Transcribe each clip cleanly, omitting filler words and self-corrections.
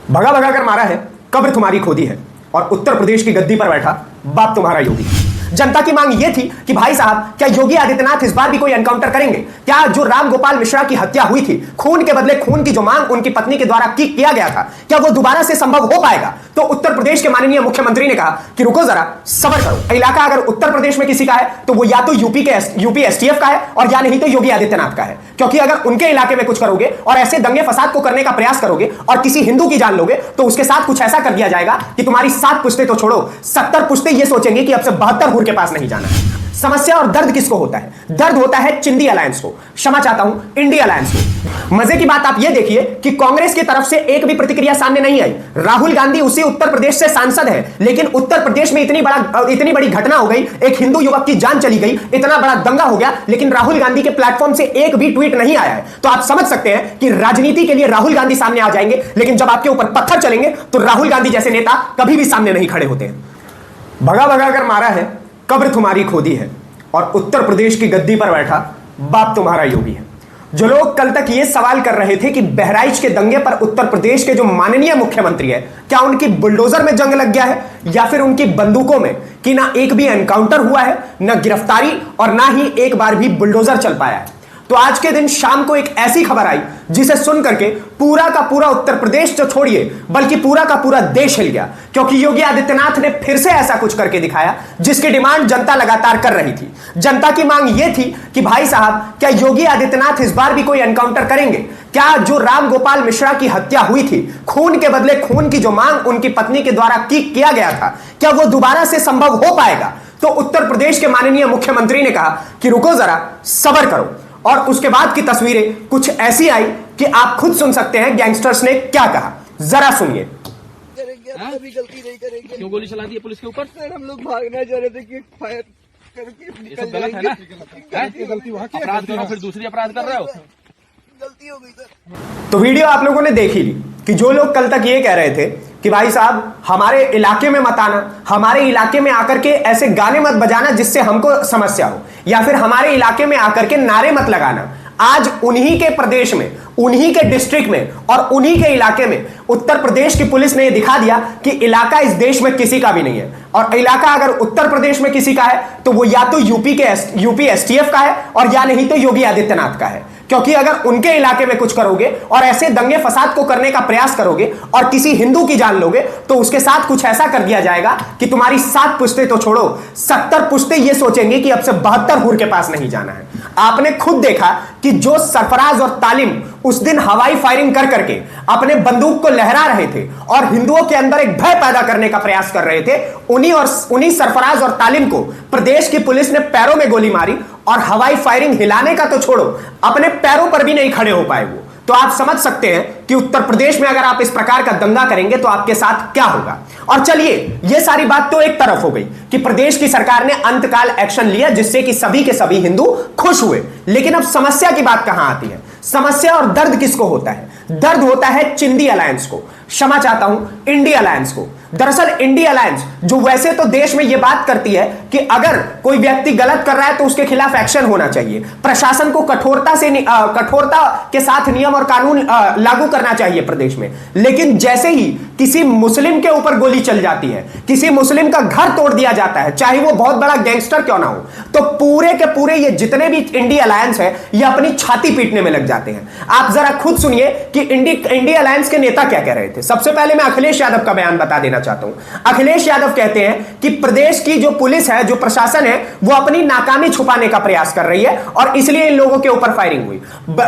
भगा भगा कर मारा है, कब्र तुम्हारी खोदी है, और उत्तर प्रदेश की गद्दी पर बैठा बाप तुम्हारा योगी। जनता की मांग यह थी कि भाई साहब, क्या योगी आदित्यनाथ इस बार भी कोई एनकाउंटर करेंगे? क्या जो राम गोपाल मिश्रा की हत्या हुई थी, खून के बदले खून की जो मांग उनकी पत्नी के द्वारा किया गया था, क्या वो दोबारा से संभव हो पाएगा? तो उत्तर प्रदेश के माननीय मुख्यमंत्री ने कहा कि रुको जरा, सब्र करो। इलाका अगर उत्तर प्रदेश में किसी का है तो वो या तो यूपी एसटीएफ का है और या नहीं तो योगी आदित्यनाथ का है। क्योंकि अगर उनके इलाके में कुछ करोगे और ऐसे दंगे फसाद को करने का प्रयास करोगे और किसी हिंदू की जान लोगे तो उसके साथ कुछ ऐसा कर दिया जाएगा कि तुम्हारी 7 पुश्ते तो छोड़ो, 70 पुश्ते ये सोचेंगे कि अब से 72 हुर के पास नहीं जाना है। समस्या और दर्द किसको होता है? दर्द होता है चिंदी अलायंस को, क्षमा चाहता हूं इंडिया अलायंस को। मजे की बात आप ये देखिए कि कांग्रेस की तरफ से एक भी प्रतिक्रिया सामने नहीं आई। राहुल गांधी उसी उत्तर प्रदेश से सांसद है, लेकिन उत्तर प्रदेश में इतनी बड़ी घटना हो गई, एक हिंदू युवक की जान चली गई, इतना बड़ा दंगा हो गया, लेकिन राहुल गांधी के प्लेटफॉर्म से एक भी ट्वीट नहीं आया है। तो आप समझ सकते हैं कि राजनीति के लिए राहुल गांधी सामने आ जाएंगे, लेकिन जब आपके ऊपर पत्थर चलेंगे तो राहुल गांधी जैसे नेता कभी भी सामने नहीं खड़े होते हैं। भगा भगा कर मारा है, कब्र तुम्हारी खोदी है, और उत्तर प्रदेश की गद्दी पर बैठा बाप तुम्हारा योगी है। जो लोग कल तक ये सवाल कर रहे थे कि बहराइच के दंगे पर उत्तर प्रदेश के जो माननीय मुख्यमंत्री है, क्या उनकी बुलडोजर में जंग लग गया है या फिर उनकी बंदूकों में, कि ना एक भी एनकाउंटर हुआ है, ना गिरफ्तारी, और ना ही एक बार भी बुलडोजर चल पाया है, तो आज के दिन शाम को एक ऐसी खबर आई जिसे सुन करके पूरा का पूरा उत्तर प्रदेश तो छोड़िए बल्कि पूरा का पूरा देश हिल गया। क्योंकि योगी आदित्यनाथ ने फिर से ऐसा कुछ करके दिखाया जिसकी डिमांड जनता लगातार कर रही थी। जनता की मांग यह थी कि भाई साहब, क्या योगी आदित्यनाथ इस बार भी कोई एनकाउंटर करेंगे? क्या जो राम गोपाल मिश्रा की हत्या हुई थी, खून के बदले खून की जो मांग उनकी पत्नी के द्वारा किया गया था, क्या वो दोबारा से संभव हो पाएगा? तो उत्तर प्रदेश के माननीय मुख्यमंत्री ने कहा कि रुको जरा, सब्र करो। और उसके बाद की तस्वीरें कुछ ऐसी आई कि आप खुद सुन सकते हैं गैंगस्टर्स ने क्या कहा, जरा सुनिए। कभी गलती नहीं करेंगे। क्यों गोली चला दी है पुलिस के ऊपर? सर, हम लोग भागना चाह रहे थे कि फायर करके ये सब गलत है ना? गलती वहाँ की अपराध करो फिर दूसरी अपराध कर रहे हो। गलती हो गई सर। तो वीडियो आप लोगों ने देख ही ली कि जो लोग कल तक ये कह रहे थे कि भाई साहब हमारे इलाके में मत आना, हमारे इलाके में आकर के ऐसे गाने मत बजाना जिससे हमको समस्या हो, या फिर हमारे इलाके में आकर के नारे मत लगाना, आज उन्हीं के प्रदेश में, उन्हीं के डिस्ट्रिक्ट में और उन्हीं के इलाके में उत्तर प्रदेश की पुलिस ने यह दिखा दिया कि इलाका इस देश में किसी का भी नहीं है। और इलाका अगर उत्तर प्रदेश में किसी का है तो वो या तो यूपी एसटीएफ का है और या नहीं तो योगी आदित्यनाथ का है। क्योंकि अगर उनके इलाके में कुछ करोगे और ऐसे दंगे फसाद को करने का प्रयास करोगे और किसी हिंदू की जान लोगे तो उसके साथ कुछ ऐसा कर दिया जाएगा कि तुम्हारी 7 पुश्ते तो छोड़ो, 70 पुश्ते ये सोचेंगे कि अब से 72 हुर के पास नहीं जाना है। आपने खुद देखा कि जो सरफराज और तालिम उस दिन हवाई फायरिंग कर करके अपने बंदूक को लहरा रहे थे और हिंदुओं के अंदर एक भय पैदा करने का प्रयास कर रहे थे, उन्हीं सरफराज और तालिम को प्रदेश की पुलिस ने पैरों में गोली मारी और हवाई फायरिंग हिलाने का तो छोड़ो, अपने पैरों पर भी नहीं खड़े हो पाए वो। तो आप समझ सकते हैं कि उत्तर प्रदेश में अगर आप इस प्रकार का दंगा करेंगे तो आपके साथ क्या होगा। और चलिए, यह सारी बात तो एक तरफ हो गई कि प्रदेश की सरकार ने अंतकाल एक्शन लिया जिससे कि सभी के सभी हिंदू खुश हुए, लेकिन अब समस्या की बात कहां आती है? समस्या और दर्द किसको होता है? दर्द होता है चिंदी अलायंस को, क्षमा चाहता हूं इंडिया अलायंस को। दरअसल इंडिया अलायंस जो वैसे तो देश में यह बात करती है कि अगर कोई व्यक्ति गलत कर रहा है तो उसके खिलाफ एक्शन होना चाहिए, प्रशासन को कठोरता के साथ नियम और कानून लागू करना चाहिए प्रदेश में, लेकिन जैसे ही किसी मुस्लिम के ऊपर गोली चल जाती है, किसी मुस्लिम का घर तोड़ दिया जाता है, चाहे वो बहुत बड़ा गैंगस्टर क्यों ना हो, तो पूरे के पूरे ये जितने भी इंडिया अलायंस है ये अपनी छाती पीटने में लग जाते हैं। आप जरा खुद सुनिए कि इंडिया अलायंस के नेता क्या कह रहे थे। सबसे पहले मैं अखिलेश यादव का बयान बता देना चाहता हूं। अखिलेश यादव कहते हैं कि प्रदेश की जो पुलिस है, जो प्रशासन है, वो अपनी नाकामी छुपाने का प्रयास कर रही है और इसलिए इन लोगों के ऊपर फायरिंग हुई।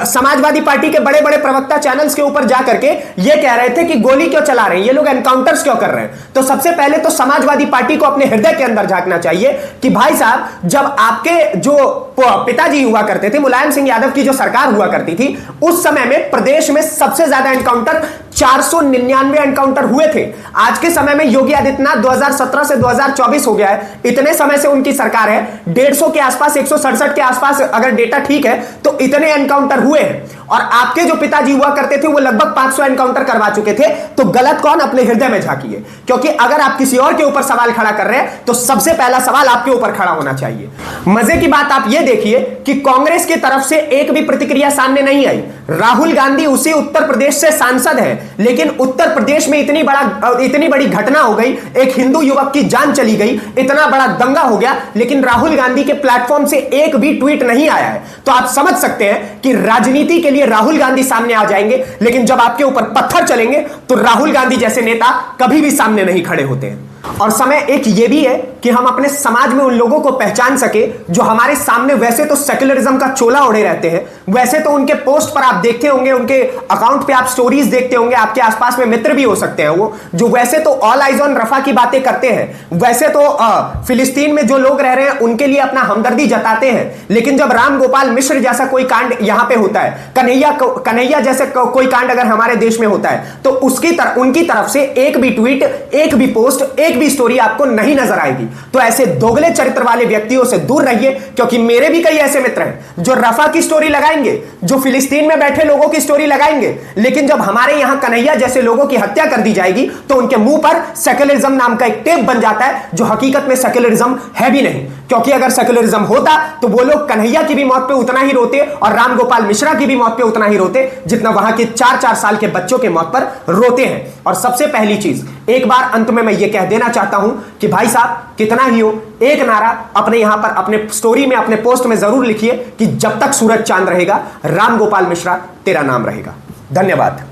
समाजवादी पार्टी के बड़े बड़े प्रवक्ता चैनल्स के ऊपर जाकर के ये कह रहे थे कि गोली क्यों चला रहे हैं ये लोग, एनकाउंटर्स क्यों कर रहे हैं। तो सबसे पहले तो समाजवादी पार्टी को अपने हृदय के अंदर झांकना चाहिए कि भाई साहब, जब आपके जो पिताजी हुआ करते थे, मुलायम सिंह यादव की जो सरकार हुआ करती थी, उस समय में प्रदेश में सबसे ज्यादा एनकाउंटर 499 एनकाउंटर हुए थे। आज के समय में योगी आदित्यनाथ 2017 से 2024 हो गया है, इतने समय से उनकी सरकार है, 150 के आसपास, 167 के आसपास अगर डेटा ठीक है तो इतने एनकाउंटर हुए हैं। और आपके जो पिताजी हुआ करते थे वो लगभग 500 एनकाउंटर करवा चुके थे। तो गलत कौन? अपने हृदय में झांकिए, क्योंकि अगर आप किसी और के ऊपर सवाल खड़ा कर रहे हैं तो सबसे पहला सवाल आपके ऊपर खड़ा होना चाहिए। मजे की बात आप ये देखिए कि कांग्रेस की तरफ से एक भी प्रतिक्रिया सामने नहीं आई। राहुल गांधी उसी उत्तर प्रदेश से सांसद है, लेकिन उत्तर प्रदेश में इतनी बड़ी घटना हो गई, एक हिंदू युवक की जान चली गई, इतना बड़ा दंगा हो गया, लेकिन राहुल गांधी के प्लेटफॉर्म से एक भी ट्वीट नहीं आया है। तो आप समझ सकते हैं कि राजनीति के लिए राहुल गांधी सामने आ जाएंगे, लेकिन जब आपके ऊपर पत्थर चलेंगे तो राहुल गांधी जैसे नेता कभी भी सामने नहीं खड़े होते हैं। और समय एक ये भी है कि हम अपने समाज में उन लोगों को पहचान सके जो हमारे सामने वैसे तो सेक्युलरिज्म का चोला ओढ़े रहते हैं, वैसे तो उनके पोस्ट पर आप देखते होंगे, उनके अकाउंट पे आप स्टोरीज देखते होंगे, आपके आसपास में मित्र भी हो सकते हैं वो, जो वैसे तो ऑल आइज ऑन रफा की बातें करते हैं, वैसे तो फिलिस्तीन में जो लोग रह रहे हैं उनके लिए अपना हमदर्दी जताते हैं, लेकिन जब राम गोपाल मिश्र जैसा कोई कांड यहां पे होता है, कन्हैया जैसे कोई कांड अगर हमारे देश में होता है, तो उनकी तरफ से एक भी ट्वीट, एक भी पोस्ट, एक भी स्टोरी आपको नहीं नजर आएगी। तो ऐसे दोगले चरित्र वाले व्यक्तियों से दूर रहिए, क्योंकि मेरे भी कई ऐसे मित्र हैं जो रफा की स्टोरी लगाएंगे, जो फिलिस्तीन में बैठे लोगों की स्टोरी लगाएंगे, लेकिन जब हमारे यहां कन्हैया जैसे लोगों की हत्या कर दी जाएगी तो उनके मुंह पर सेक्युलरिज्म नाम का एक टेप बन जाता है, जो हकीकत में सेक्युलरिज्म है भी नहीं। क्योंकि अगर सेक्युलरिज्म होता तो वो लोग कन्हैया की भी मौत पे उतना ही रोते और राम गोपाल मिश्रा की भी मौत पे उतना ही रोते जितना वहां के 4-4 साल के बच्चों के मौत पर रोते हैं। और सबसे पहली चीज, एक बार अंत में मैं ये कह देना चाहता हूं कि भाई साहब, कितना ही हो, एक नारा अपने यहां पर अपने स्टोरी में, अपने पोस्ट में जरूर लिखिए कि जब तक सूरज चांद रहेगा राम गोपाल मिश्रा तेरा नाम रहेगा। धन्यवाद।